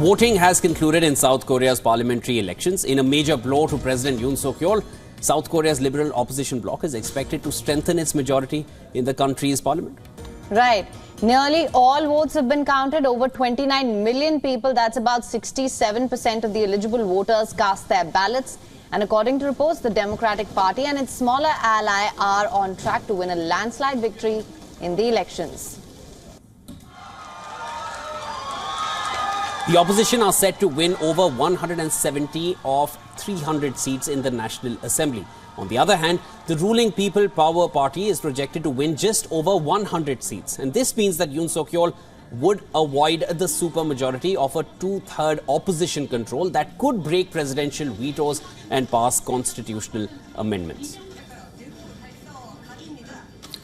Voting has concluded in South Korea's parliamentary elections. In a major blow to President Yoon Yeol, South Korea's liberal opposition bloc is expected to strengthen its majority in the country's parliament. Right. Nearly all votes have been counted. Over 29 million people, that's about 67% of the eligible voters, cast their ballots. And according to reports, the Democratic Party and its smaller ally are on track to win a landslide victory in the elections. The opposition are set to win over 170 of 300 seats in the National Assembly. On the other hand, the ruling People Power Party is projected to win just over 100 seats. And this means that Yoon Yeol would avoid the supermajority of a two-third opposition control that could break presidential vetoes and pass constitutional amendments.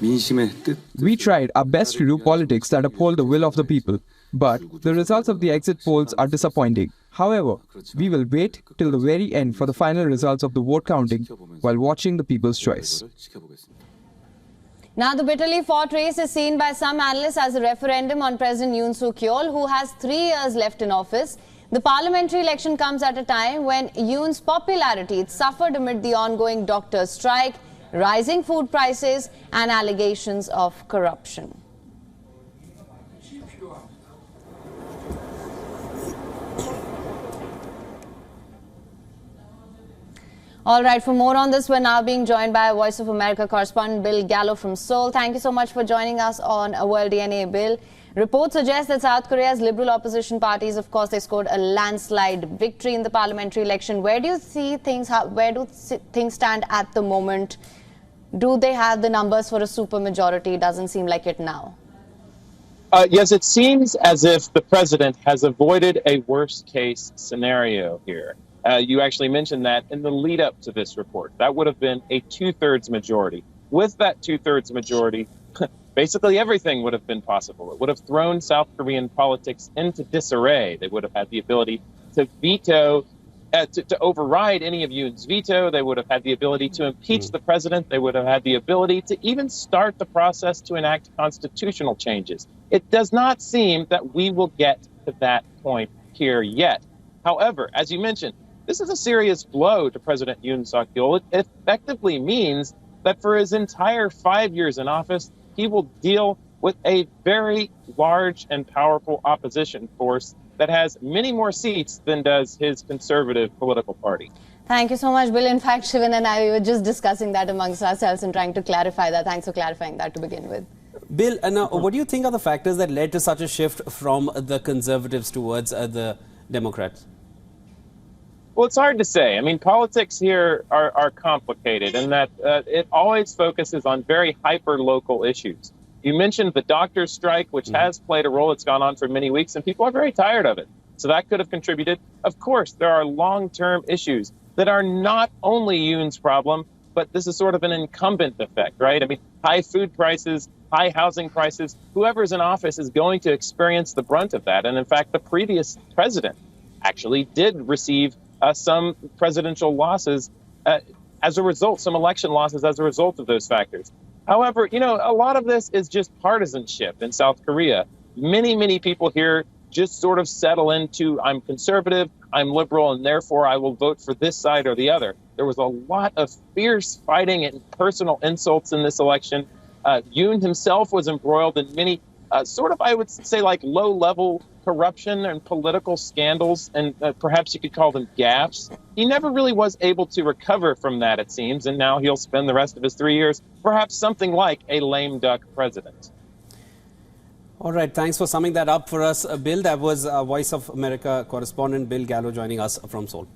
We tried our best to do politics that uphold the will of the people, but the results of the exit polls are disappointing. However, we will wait till the very end for the final results of the vote counting while watching the people's choice. Now, the bitterly fought race is seen by some analysts as a referendum on President Yoon Yeol, who has 3 years left in office. The parliamentary election comes at a time when Yoon's popularity suffered amid the ongoing doctors' strike, rising food prices and allegations of corruption. All right, for more on this, we're now being joined by Voice of America correspondent Bill Gallo from Seoul. Thank you so much for joining us on World DNA, Bill. Reports suggest that South Korea's liberal opposition parties, of course, they scored a landslide victory in the parliamentary election. Where do you see things, where do things stand at the moment? Do they have the numbers for a supermajority? It doesn't seem like it now. Yes, it seems as if the president has avoided a worst-case scenario here. You actually mentioned that in the lead-up to this report. That would have been a two-thirds majority. With that two-thirds majority, basically everything would have been possible. It would have thrown South Korean politics into disarray. They would have had the ability to veto, to override any of Yoon's veto. They would have had the ability to impeach the president. They would have had the ability to even start the process to enact constitutional changes. It does not seem that we will get to that point here yet. However, as you mentioned, this is a serious blow to President Yoon Yeol. It effectively means that for his entire 5 years in office, he will deal with a very large and powerful opposition force that has many more seats than does his conservative political party. Thank you so much, Bill. In fact, Shivan and I were just discussing that amongst ourselves and trying to clarify that. Thanks for clarifying that to begin with. Bill, now, what do you think are the factors that led to such a shift from the conservatives towards the Democrats? Well, it's hard to say. I mean, politics here are complicated in that it always focuses on very hyper-local issues. You mentioned the doctor's strike, which has played a role. It's gone on for many weeks, and people are very tired of it. So that could have contributed. Of course, there are long-term issues that are not only Yoon's problem, but this is sort of an incumbent effect, right? I mean, high food prices, high housing prices, whoever's in office is going to experience the brunt of that. And in fact, the previous president actually did receive some presidential losses as a result, some election losses as a result of those factors. However, you know, a lot of this is just partisanship in South Korea. Many people here just sort of settle into, I'm conservative, I'm liberal, and therefore I will vote for this side or the other. There was a lot of fierce fighting and personal insults in this election. Yoon himself was embroiled in many sort of, I would say, like low-level corruption and political scandals, and perhaps you could call them gaffes. He never really was able to recover from that, it seems, and now he'll spend the rest of his 3 years, perhaps something like a lame duck president. All right, thanks for summing that up for us, Bill. That was Voice of America correspondent Bill Gallo joining us from Seoul.